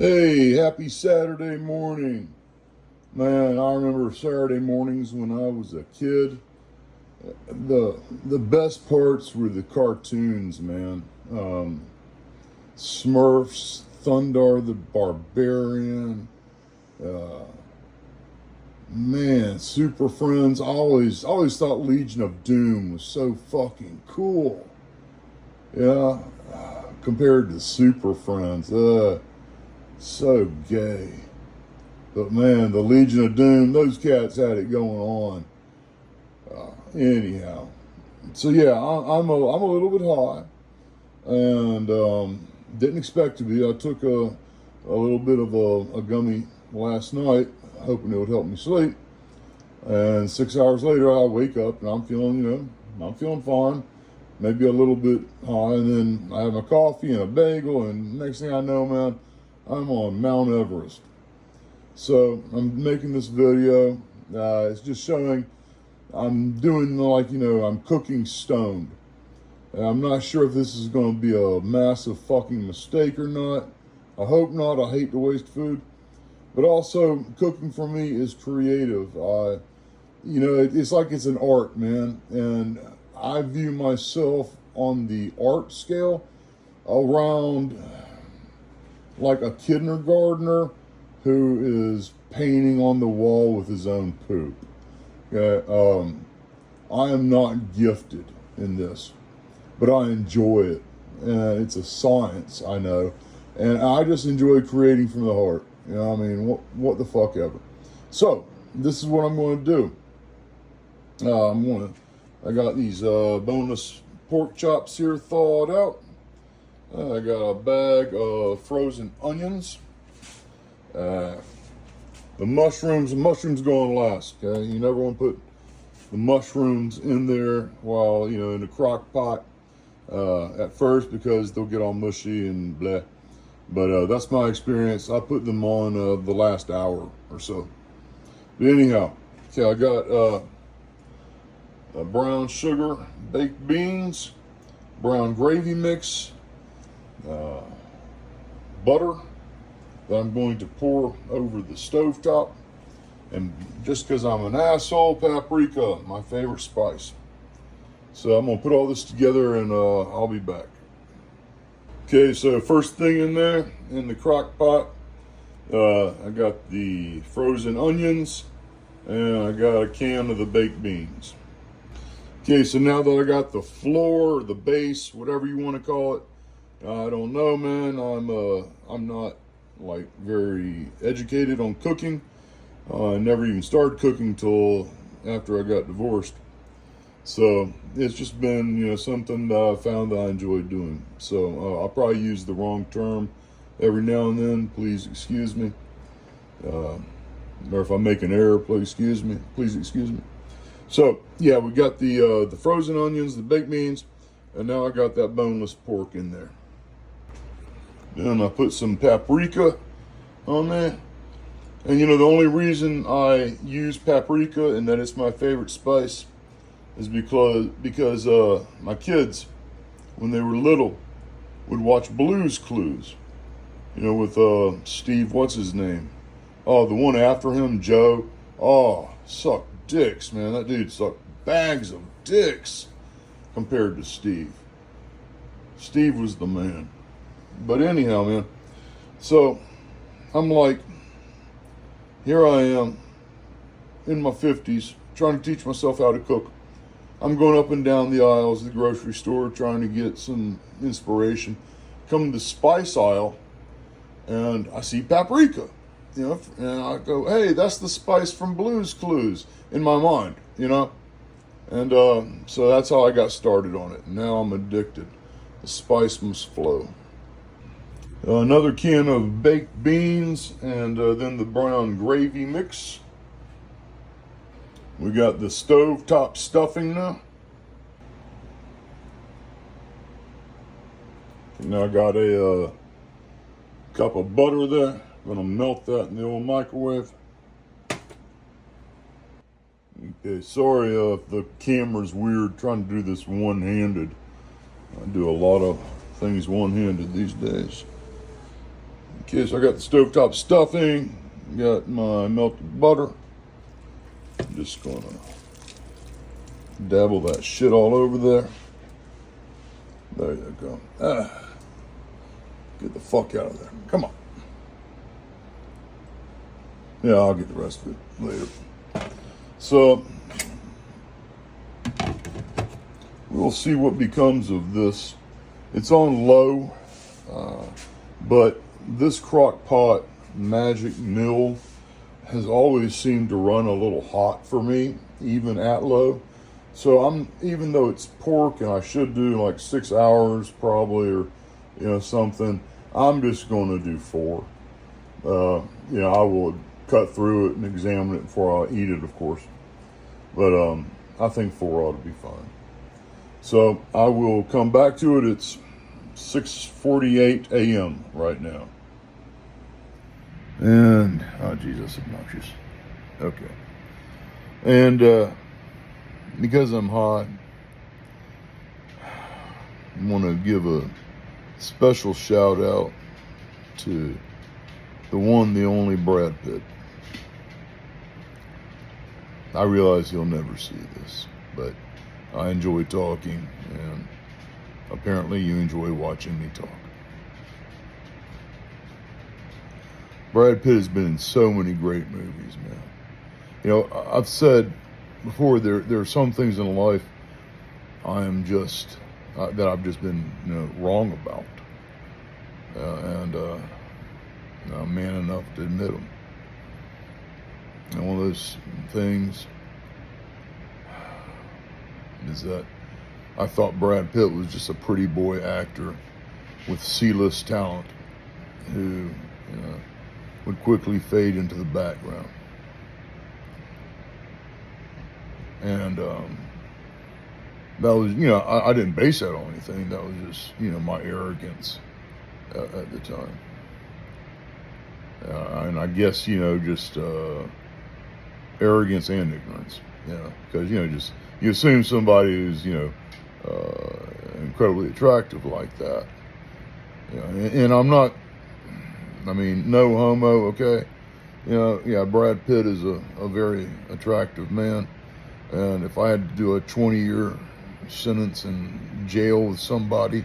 Hey, happy Saturday morning. Man, I remember Saturday mornings when I was a kid. The best parts were the cartoons, man. Smurfs, Thundar the Barbarian, uh, man, Super Friends. I always thought Legion of Doom was so fucking cool. Yeah, compared to Super Friends, so gay. But man, the Legion of Doom, those cats had it going on. Anyhow, so yeah, I'm a little bit high, and didn't expect to be. I took a little bit of a gummy last night, hoping it would help me sleep. And 6 hours later, I wake up and I'm feeling fine, maybe a little bit high, and then I have my coffee and a bagel, and next thing I know, man, I'm on Mount Everest. So I'm making this video. It's just showing I'm doing I'm cooking stoned. And I'm not sure if this is going to be a massive fucking mistake or not. I hope not. I hate to waste food. But also, cooking for me is creative. It's like it's an art, man. And I view myself on the art scale around like a kindergartner who is painting on the wall with his own poop. Okay, I am not gifted in this, but I enjoy it, and it's a science, I know, and I just enjoy creating from the heart. You know, what I mean, what the fuck ever. So this is what I'm going to do. I got these boneless pork chops here thawed out. I got a bag of frozen onions. The mushrooms go on last, okay? You never want to put the mushrooms in there while, in the crock pot at first, because they'll get all mushy and blah. But that's my experience. I put them on the last hour or so. But anyhow, okay, I got brown sugar, baked beans, brown gravy mix, butter that I'm going to pour over the stovetop. And just because I'm an asshole, paprika, my favorite spice. So I'm going to put all this together and I'll be back. Okay, so first thing in there, in the crock pot, I got the frozen onions and I got a can of the baked beans. Okay, so now that I got the floor, or the base, whatever you want to call it, I don't know, man. I'm not like very educated on cooking. I never even started cooking till after I got divorced. So it's just been, something that I found that I enjoy doing. So I'll probably use the wrong term every now and then. Please excuse me. Or if I make an error, please excuse me. So yeah, we got the frozen onions, the baked beans, and now I got that boneless pork in there. Then I put some paprika on there. And the only reason I use paprika and that it's my favorite spice is because my kids, when they were little, would watch Blue's Clues. With Steve, what's his name? Oh, the one after him, Joe. Oh, sucked dicks, man. That dude sucked bags of dicks compared to Steve. Steve was the man. But anyhow, man, so I'm like, here I am in my 50s trying to teach myself how to cook. I'm going up and down the aisles of the grocery store trying to get some inspiration. Come to the spice aisle and I see paprika, and I go, hey, that's the spice from Blue's Clues in my mind, And so that's how I got started on it. Now I'm addicted. The spice must flow. Another can of baked beans, and then the brown gravy mix. We got the stovetop stuffing now. Now I got a cup of butter there. Gonna melt that in the old microwave. Okay, sorry if the camera's weird. Trying to do this one-handed. I do a lot of things one-handed these days. Okay, so I got the stovetop stuffing, got my melted butter. I'm just gonna dabble that shit all over there. There you go. Get the fuck out of there. Come on. Yeah, I'll get the rest of it later. So, we'll see what becomes of this. It's on low, but this crock pot magic mill has always seemed to run a little hot for me, even at low. So even though it's pork and I should do like 6 hours probably, or something, I'm just going to do 4. I will cut through it and examine it before I eat it, of course. But I think 4 ought to be fine. So I will come back to it. It's 6:48 a.m. right now. And, oh, geez, that's obnoxious. Okay. And because I'm hot, I want to give a special shout out to the one, the only Brad Pitt. I realize he'll never see this, but I enjoy talking, and apparently you enjoy watching me talk. Brad Pitt has been in so many great movies, man. I've said before, there are some things in life I am just, that I've just been, wrong about. And I'm man enough to admit them. And one of those things is that I thought Brad Pitt was just a pretty boy actor with C-list talent who would quickly fade into the background. And that was, I didn't base that on anything. That was just, my arrogance at the time. And I guess, just arrogance and ignorance, because, just, you assume somebody who's, incredibly attractive like that. And I'm not, no homo, okay? Brad Pitt is a very attractive man. And if I had to do a 20-year sentence in jail with somebody,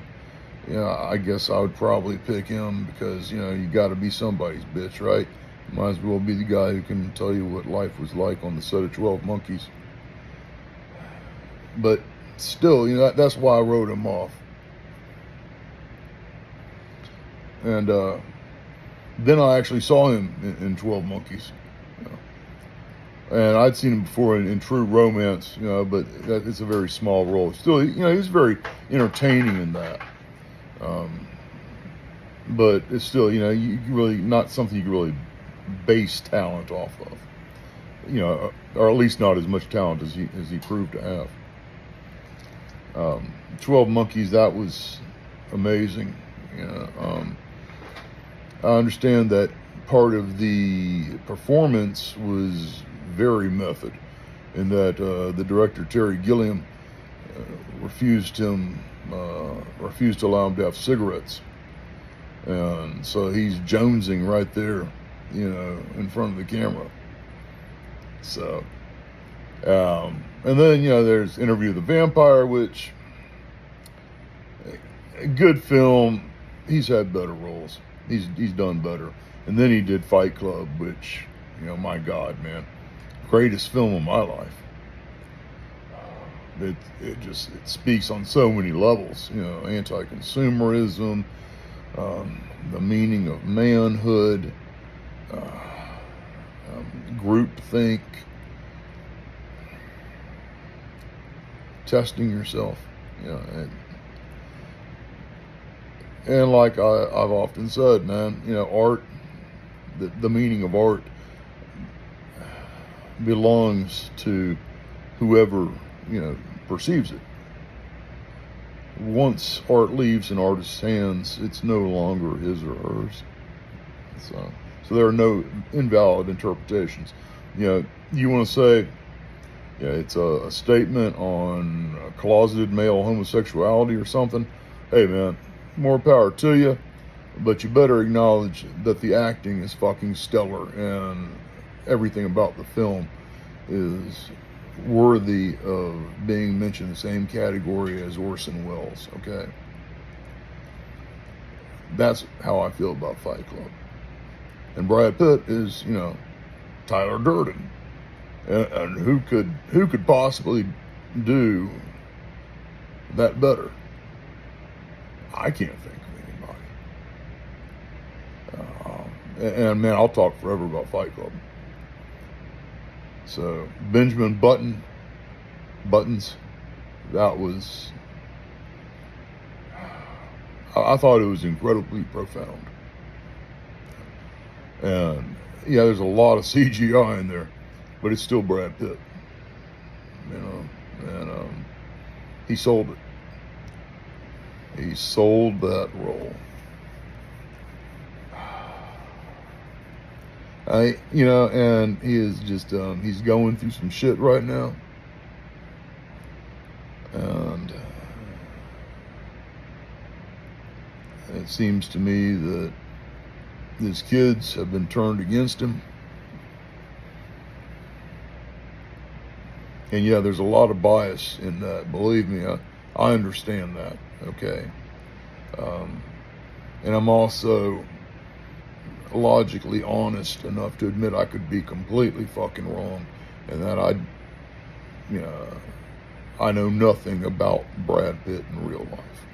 I guess I would probably pick him because, you got to be somebody's bitch, right? Might as well be the guy who can tell you what life was like on the set of 12 Monkeys. But still, that's why I wrote him off. And then I actually saw him in 12 Monkeys. And I'd seen him before in True Romance, but it's a very small role. Still, he was very entertaining in that. But it's still, you really, not something you can really base talent off of. Or at least not as much talent as he proved to have. 12 Monkeys, that was amazing. I understand that part of the performance was very method, in that the director Terry Gilliam refused to allow him to have cigarettes, and so he's jonesing right there, in front of the camera. So, and then there's Interview with the Vampire, which a good film. He's had better roles. He's done better, and then he did Fight Club, which my God, man. Greatest film of my life. It speaks on so many levels, anti-consumerism, the meaning of manhood, groupthink, testing yourself, and like I've often said, man, art, the meaning of art belongs to whoever perceives it. Once art leaves an artist's hands, it's no longer his or hers. So there are no invalid interpretations. You want to say, it's a statement on closeted male homosexuality or something. Hey, man, more power to you. but you better acknowledge that the acting is fucking stellar, and everything about the film is worthy of being mentioned in the same category as Orson Welles, okay? That's how I feel about Fight Club. And Brad Pitt is, Tyler Durden. And who could possibly do that better? I can't think of anybody. And man, I'll talk forever about Fight Club. So Benjamin Buttons, that was, I thought it was incredibly profound. And yeah, there's a lot of CGI in there, but it's still Brad Pitt, and he sold it. He sold that role. And he is just, he's going through some shit right now. And it seems to me that his kids have been turned against him. And yeah, there's a lot of bias in that. Believe me, I understand that, okay? And I'm also logically honest enough to admit I could be completely fucking wrong, and that I know nothing about Brad Pitt in real life,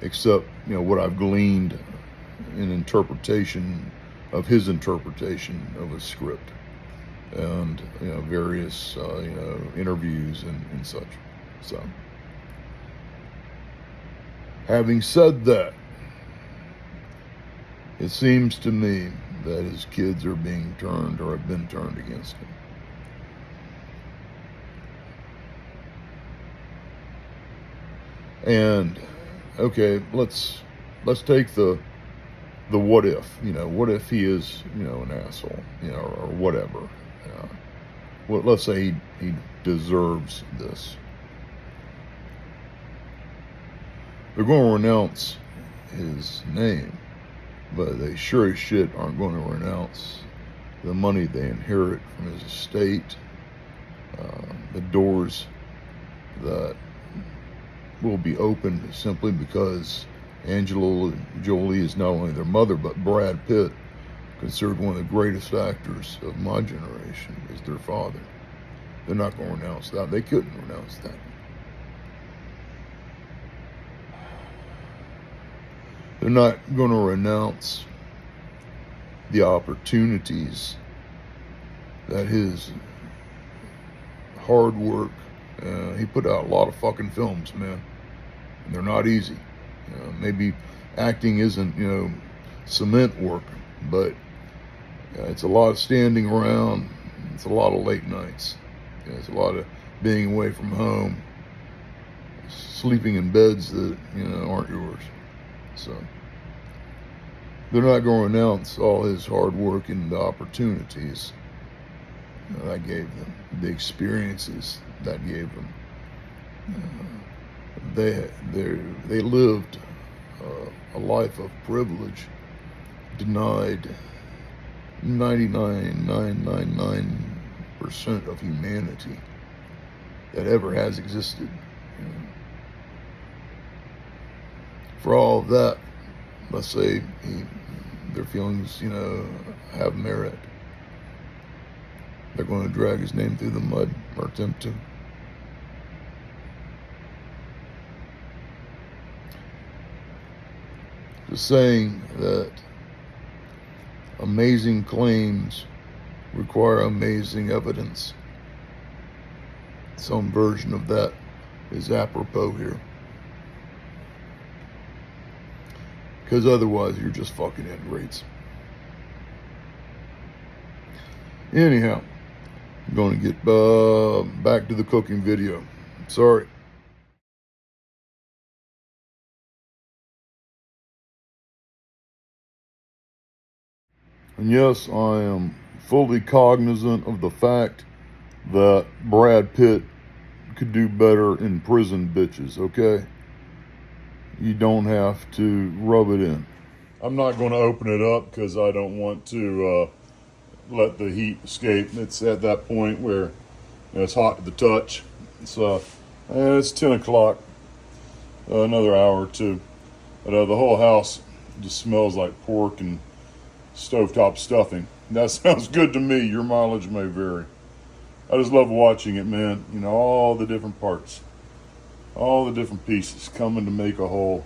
except what I've gleaned in interpretation of his interpretation of a script, and various interviews and such. So, having said that, it seems to me that his kids are being turned or have been turned against him. And okay, let's take the what if, what if he is, an asshole, or whatever. Well, let's say he deserves this. They're going to renounce his name, but they sure as shit aren't going to renounce the money they inherit from his estate, the doors that will be opened simply because Angela Jolie is not only their mother, but Brad Pitt, considered one of the greatest actors of my generation, is their father. They're not going to renounce that. They couldn't renounce that. They're not going to renounce the opportunities that his hard work, he put out a lot of fucking films, man. And they're not easy. Maybe acting isn't, cement work, but it's a lot of standing around. It's a lot of late nights. It's a lot of being away from home, sleeping in beds that, aren't yours. So they're not going to renounce all his hard work and the opportunities that gave them, the experiences that gave them. They lived a life of privilege, denied 99.999% of humanity that ever has existed. For all of that, let's say their feelings, have merit. They're going to drag his name through the mud, or attempt to. Just saying that amazing claims require amazing evidence. Some version of that is apropos here. Because otherwise you're just fucking ingrates. Anyhow, I'm going to get back to the cooking video. Sorry. And yes, I am fully cognizant of the fact that Brad Pitt could do better in prison, bitches, okay? you don't have to rub it in. I'm not going to open it up because I don't want to let the heat escape. It's at that point where it's hot to the touch. It's 10 o'clock, another hour or two. But the whole house just smells like pork and stovetop stuffing. That sounds good to me. Your mileage may vary. I just love watching it, man. You know, all the different parts, all the different pieces coming to make a whole.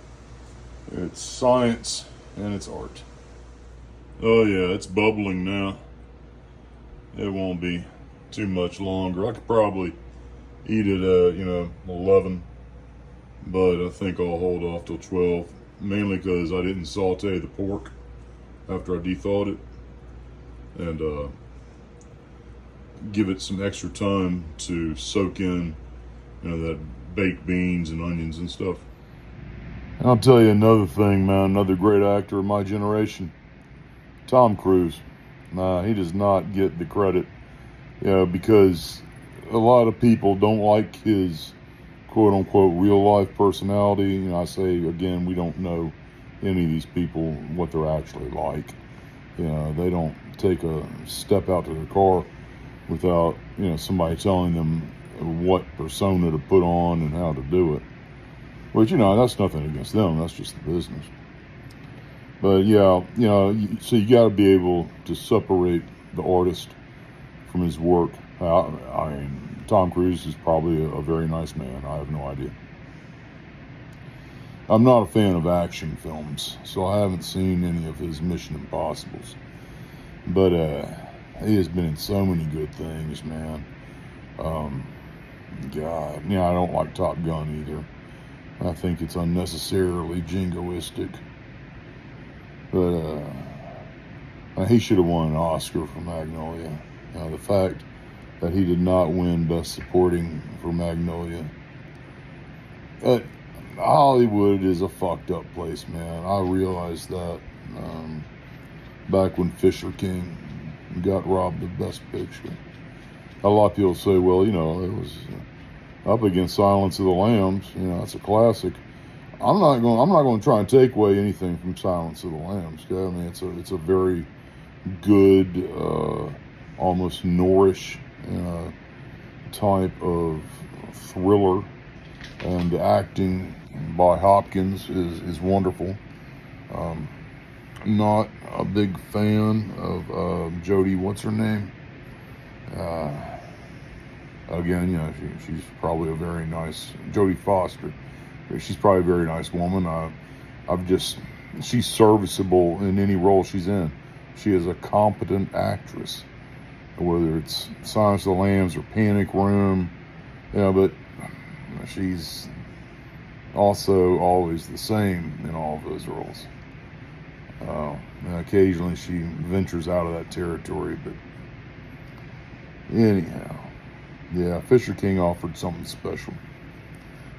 It's science and it's art. Oh yeah, it's bubbling now. It won't be too much longer. I could probably eat it at 11, but I think I'll hold off till 12, mainly because I didn't saute the pork after I thawed it, and give it some extra time to soak in, that baked beans and onions and stuff. And I'll tell you another thing, man, another great actor of my generation, Tom Cruise. He does not get the credit, because a lot of people don't like his quote-unquote real-life personality. I say, again, we don't know any of these people, what they're actually like. They don't take a step out to their car without, somebody telling them what persona to put on and how to do it. Which, that's nothing against them. That's just the business. But yeah, so you got to be able to separate the artist from his work. I mean, Tom Cruise is probably a very nice man. I have no idea. I'm not a fan of action films, so I haven't seen any of his Mission Impossibles. But he has been in so many good things, man. God, I don't like Top Gun either. I think it's unnecessarily jingoistic. But he should have won an Oscar for Magnolia. The fact that he did not win Best Supporting for Magnolia. Hollywood is a fucked up place, man. I realized that back when Fisher King got robbed of Best Picture. A lot of people say, well, it was up against Silence of the Lambs. That's a classic. I'm not going to try and take away anything from Silence of the Lambs. Okay? I mean, it's a very good, almost Norrish type of thriller, and the acting by Hopkins is wonderful. Not a big fan of Jodie, what's her name? Again, she's probably a very nice, Jodie Foster. She's probably a very nice woman. She's serviceable in any role she's in. She is a competent actress, whether it's Silence of the Lambs or Panic Room, but she's also always the same in all of those roles. And occasionally she ventures out of that territory, but anyhow, yeah, Fisher King offered something special,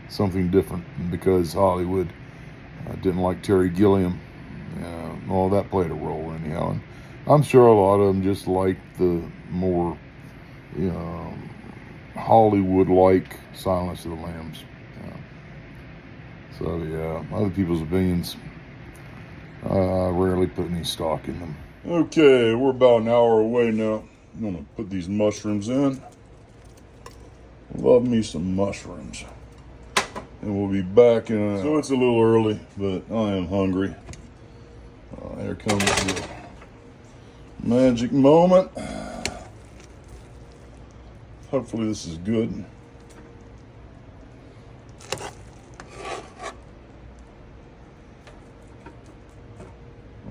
something different, because Hollywood didn't like Terry Gilliam. Well, that played a role anyhow, and I'm sure a lot of them just like the more Hollywood-like Silence of the Lambs. So yeah, other people's opinions, I rarely put any stock in them. Okay, we're about an hour away now. I'm gonna put these mushrooms in. Love me some mushrooms. And we'll be back in so it's a little early, but I am hungry. Here comes the magic moment. Hopefully this is good.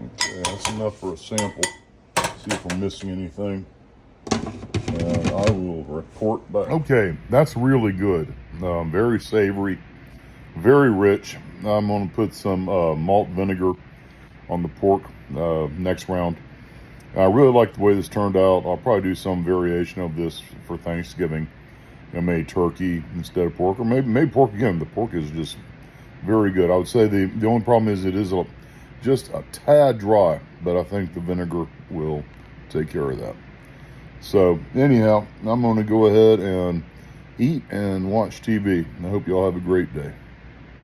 Okay, that's enough for a sample. See if we're missing anything. And I will report back. Okay, that's really good. Very savory, very rich. I'm going to put some malt vinegar on the pork next round. I really like the way this turned out. I'll probably do some variation of this for Thanksgiving. Maybe turkey instead of pork, or maybe pork again. The pork is just very good. I would say the only problem is it is just a tad dry, but I think the vinegar will take care of that. So anyhow, I'm going to go ahead and eat and watch TV. I hope you all have a great day.